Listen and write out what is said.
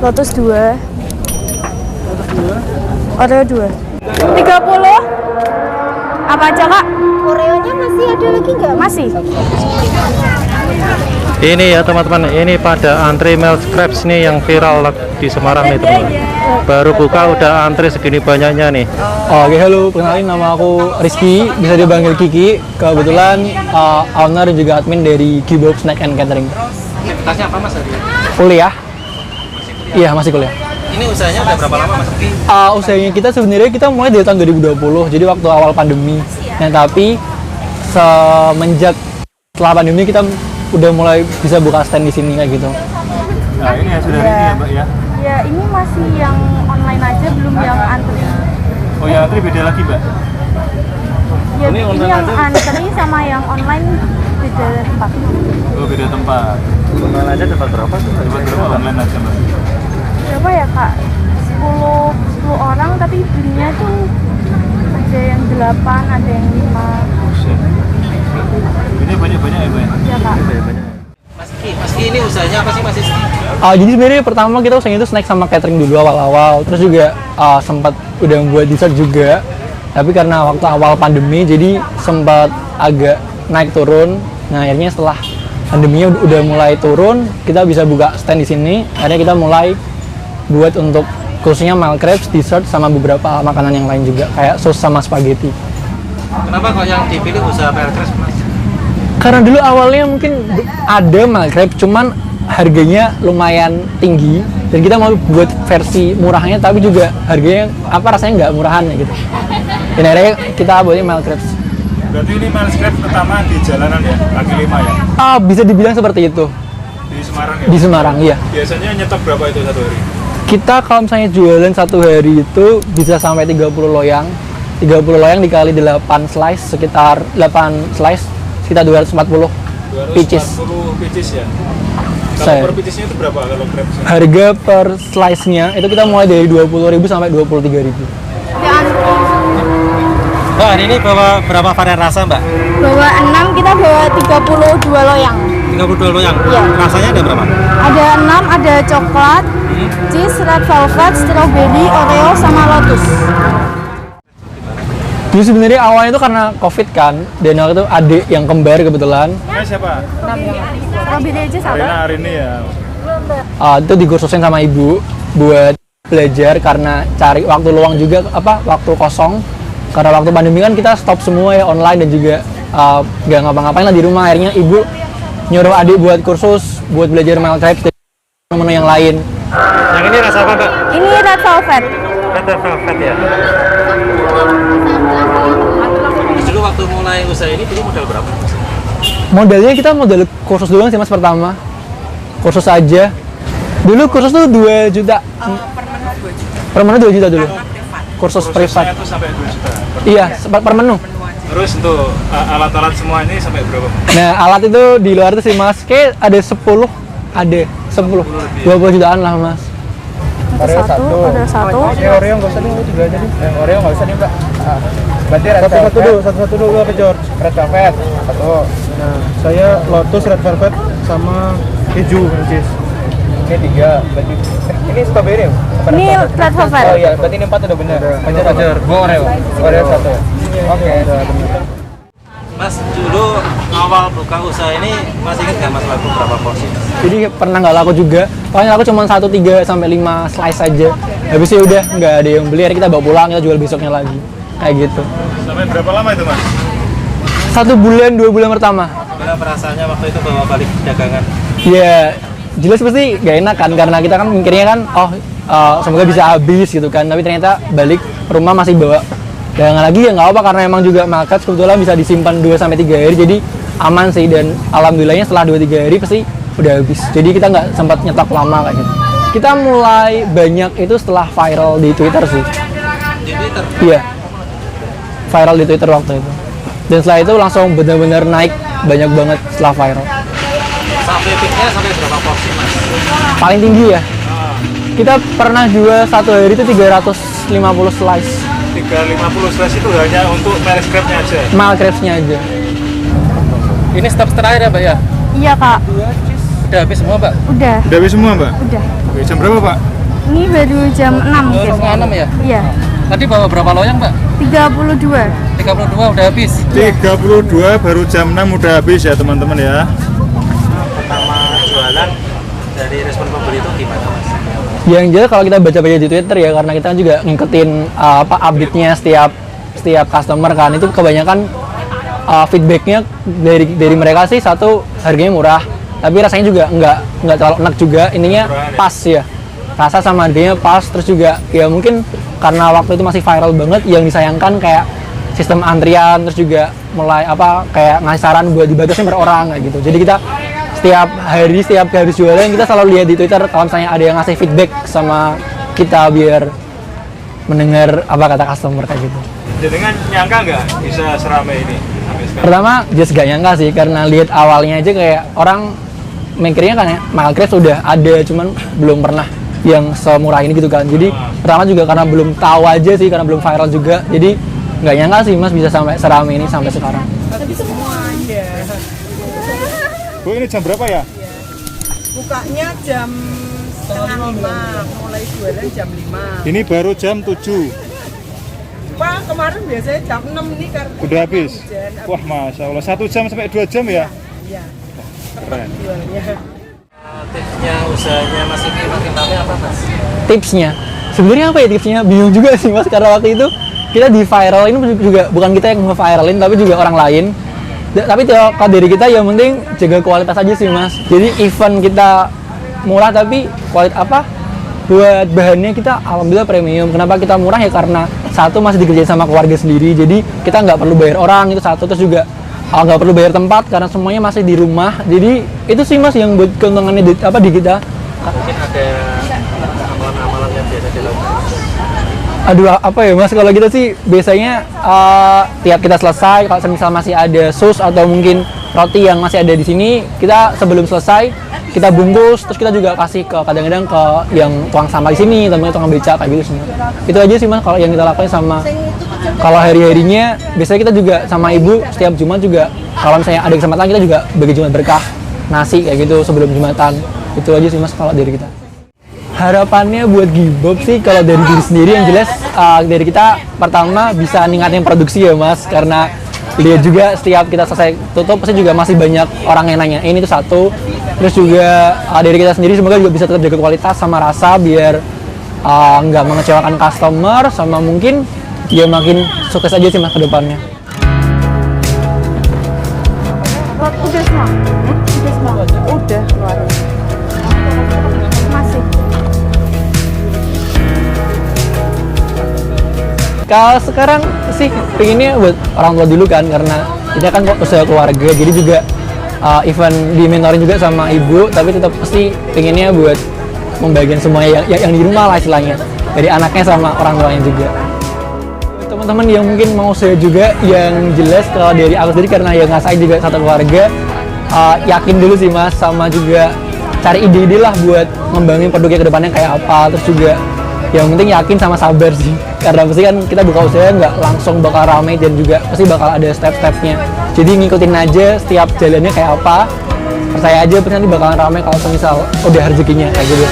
Lotus 2. Oreo 2. 30. Apa aja, Kak? Oreonya masih ada lagi nggak? Masih. Ini ya teman-teman, ini pada antri Milk Crepes nih yang viral di Semarang nih teman-teman. Baru buka udah antri segini banyaknya nih. Oke, halo, kenalin nama aku Rizky, bisa dipanggil Kiki. Kebetulan owner dan juga admin dari Keybox Snack and Catering. Tasnya apa mas? Kuliah? Iya, masih kuliah. Ini usahanya udah berapa lama mas? Usahanya kita sebenarnya kita mulai dari tahun 2020, jadi waktu awal pandemi. Nah, tapi semenjak setelah pandemi kita udah mulai bisa buka stand di sini kayak gitu. Nah ini ya sudah ini ya mbak ya? Ya ini masih yang online aja, belum yang antri. Oh yang antri beda lagi mbak? Ya ini yang antri sama yang online beda tempat. Oh beda tempat. Online aja dapat berapa tuh? Dapat berapa online aja mbak? Berapa ya kak? 10 orang tapi belinya tuh ada yang 8, ada yang 5. Ini banyak-banyak ya mbak? Ya kak. Mas Ki ini usahanya apa sih mas? Jadi sebenarnya pertama kita usahanya itu snack sama catering dulu awal-awal, terus juga sempat udah buat dessert juga. Tapi karena waktu awal pandemi jadi sempat agak naik turun. Nah akhirnya setelah pandeminya udah mulai turun, kita bisa buka stand di sini. Akhirnya kita mulai buat untuk khususnya Milk Crepes, dessert sama beberapa makanan yang lain juga kayak sos sama spaghetti. Kenapa kok yang dipilih usaha Milk Crepes mas? Karena dulu awalnya mungkin ada Milk Crepes, cuman harganya lumayan tinggi dan kita mau buat versi murahnya tapi juga harganya rasanya nggak murahan ya gitu. Dan akhirnya kita buatnya Milk Crepes. Berarti ini Milk Crepes pertama di jalanan ya, kaki 5 ya? Bisa dibilang seperti itu. Di Semarang ya? Di Semarang, iya. Biasanya nyetok berapa itu satu hari? Kita kalau misalnya jualan satu hari itu bisa sampai 30 loyang. 30 loyang dikali 8 slice, sekitar 8 slice, sekitar 240 pieces. 240 pieces ya? Kalau per piecesnya itu berapa kalau crepes? Harga per slice-nya itu kita mulai dari 20.000 sampai 23.000. Mbak hari ini bawa berapa varian rasa mbak? Bawa 6, kita bawa 32 loyang. 32 loyang? Iya. Rasanya ada berapa? Ada 6, ada coklat, cheese, red velvet, strawberry, oreo, sama lotus. Jadi sebenarnya awalnya itu karena COVID kan, dan waktu itu adik yang kembar kebetulan. Ini siapa? Strawberry aja sama. Arena hari ini ya? Itu dikursusin sama ibu buat belajar karena cari waktu luang juga, waktu kosong. Karena waktu pandemi kan kita stop semua ya online dan juga nggak ngapa-ngapain lah di rumah. Akhirnya ibu nyuruh adik buat kursus, buat belajar Milk Crepes dan menu yang lain. Yang ini rasa apa mbak? Ini red velvet. Red velvet ya? Dulu waktu mulai usaha ini dulu modal berapa? Modalnya kita modal kursus doang sih mas pertama. Kursus aja. Dulu kursus tuh 2 juta. Per menu 2 juta dulu. Kursus privat. Itu sampai 2 juta? Iya, per menu. Terus untuk alat-alat semua ini sampai berapa? Nah, alat itu di luar itu sih mas, kayak ada 10. Ada 10. 20 jutaan lah mas. Ada satu. Oreo nggak usah nih, juga aja nih. Oreo nggak usah nih mbak. Berarti satu dulu apa George? Red velvet satu. Nah, saya lotus red velvet sama keju cheese. Ini 3. Berarti ini strawberry ya? Ini red velvet. Oh iya, berarti ini 4 udah benar. Fajar. Gua Oreo satu. Oke. Mas dulu awal buka usaha ini masih ingat nggak mas laku berapa porsi? Jadi pernah nggak laku juga. Pokoknya laku cuma 1, 3 sampai 5 slice aja. Habis itu udah nggak ada yang beli, akhirnya kita bawa pulang, kita jual besoknya lagi. Kayak gitu. Sampai berapa lama itu mas? 1 bulan, 2 bulan pertama. Gimana perasaannya waktu itu bawa balik dagangan? Ya, jelas pasti gak enak kan, karena kita kan mikirnya kan, semoga bisa habis gitu kan. Tapi ternyata balik rumah masih bawa dagangan lagi ya nggak apa, karena emang juga Milk Crepes kebetulan bisa disimpan 2-3 hari, jadi aman sih. Dan alhamdulillahnya setelah 2-3 hari pasti udah habis. Jadi kita nggak sempat nyetok lama kayak gitu. Kita mulai banyak itu setelah viral di Twitter sih. Di Twitter? Iya, viral di Twitter waktu itu. Dan setelah itu langsung benar-benar naik banyak banget setelah viral. Sampai peaknya sampai berapa porsi mas? Paling tinggi ya, kita pernah jual satu hari itu 350 slice. 350 slice itu hanya untuk Milk Crepes-nya aja? Milk Crepes-nya aja. Ini step terakhir ya mbak ya? Iya kak. Udah habis semua, Mbak? Udah, Udah habis semua, Mbak? udah. Oke, jam berapa, Pak? Ini baru jam 6 mungkin. Setengah 6 ya? Iya, Tadi bawa berapa loyang, Mbak? 32. 32 udah habis. 32 baru jam 6 udah habis ya, teman-teman ya. Pertama jualan dari respon pembeli itu gimana, Mas? Yang jelas kalau kita baca-baca di Twitter ya, karena kita juga ngikutin update-nya setiap customer kan, itu kebanyakan feedbacknya dari mereka sih, satu harganya murah, tapi rasanya juga nggak terlalu enak juga, intinya pas ya, rasa sama harganya pas. Terus juga ya mungkin karena waktu itu masih viral banget, yang disayangkan kayak sistem antrian, terus juga mulai kayak ngasih saran buat dibatasi per orang kayak gitu. Jadi kita setiap hari jualan kita selalu lihat di Twitter kalau misalnya ada yang ngasih feedback sama kita biar mendengar apa kata customer kayak gitu. Jadi kan nyangka nggak bisa seramai ini sampai sekarang? Pertama just gak nyangka sih, karena lihat awalnya aja kayak orang mikirnya kan ya Michael Kors udah ada, cuman belum pernah yang semurah ini gitu kan. Jadi pertama juga karena belum tahu aja sih, karena belum viral juga, jadi nggak nyangka sih Mas bisa sampai seramai ini sampai sekarang. Bu, ini jam berapa ya? Bukanya jam setengah 5, mulai jualan jam 5. Ini baru jam 7. Pak, kemarin biasanya jam 6 ini karena Udah habis? hujan. Wah, Masya Allah. 1 jam sampai 2 jam ya? Iya, Keren. jualnya. Tipsnya usahanya masih makin rame apa, Mas? Tipsnya sebenarnya apa ya tipsnya, bingung juga sih Mas, karena waktu itu kita di viral ini juga bukan kita yang nge-viralin tapi juga orang lain. Tapi kalau dari kita yang penting jaga kualitas aja sih Mas. Jadi event kita murah tapi kualitas buat bahannya kita alhamdulillah premium. Kenapa kita murah ya, karena satu masih dikerjain sama keluarga sendiri, jadi kita nggak perlu bayar orang, itu satu. Terus juga nggak perlu bayar tempat karena semuanya masih di rumah. Jadi itu sih Mas yang buat keuntungannya di kita. Mungkin ada amalan-amalan yang biasa dilakukan. Aduh, apa ya Mas, kalau kita sih biasanya tiap kita selesai, kalau misal masih ada sus atau mungkin roti yang masih ada di sini, kita sebelum selesai kita bungkus, terus kita juga kasih ke kadang-kadang ke yang tukang sampah di sini, teman-teman tukang beca kayak gitu semua. Itu aja sih Mas kalau yang kita lakukan. Sama kalau hari-harinya biasanya kita juga sama ibu setiap Jumat juga kalau misalnya ada kesempatan kita juga bagi Jumat berkah nasi kayak gitu sebelum Jumatan. Itu aja sih Mas kalau dari kita. Harapannya buat Gibob sih kalau dari diri sendiri yang jelas dari kita pertama bisa ningkatin produksi ya Mas, karena lihat juga setiap kita selesai tutup pasti juga masih banyak orang yang nanya ini tuh satu. Terus juga dari kita sendiri semoga juga bisa tetap jaga kualitas sama rasa biar nggak mengecewakan customer, sama mungkin ya makin sukses aja sih Mas ke depannya. Udah semua? Udah semua? Udah keluar. Masih. Kalau sekarang sih pengennya buat orang tua dulu kan, karena kita kan usaha keluarga, jadi juga event dimentorin juga sama ibu, tapi tetap pasti pengennya buat membagian semuanya yang di rumah lah istilahnya, dari anaknya sama orang tuanya juga. Teman-teman yang mungkin mau usaha juga, yang jelas kalau dari aku sendiri karena yang ngasain juga satu keluarga, yakin dulu sih Mas, sama juga cari ide-ide lah buat ngembangin produknya ke depannya kayak apa. Terus juga yang penting yakin sama sabar sih, karena pasti kan kita buka usaha nggak langsung bakal ramai dan juga pasti bakal ada step-stepnya. Jadi ngikutin aja setiap jalannya kayak apa, percaya aja pasti nanti bakalan ramai kalau misal udah rezekinya kayak gitu.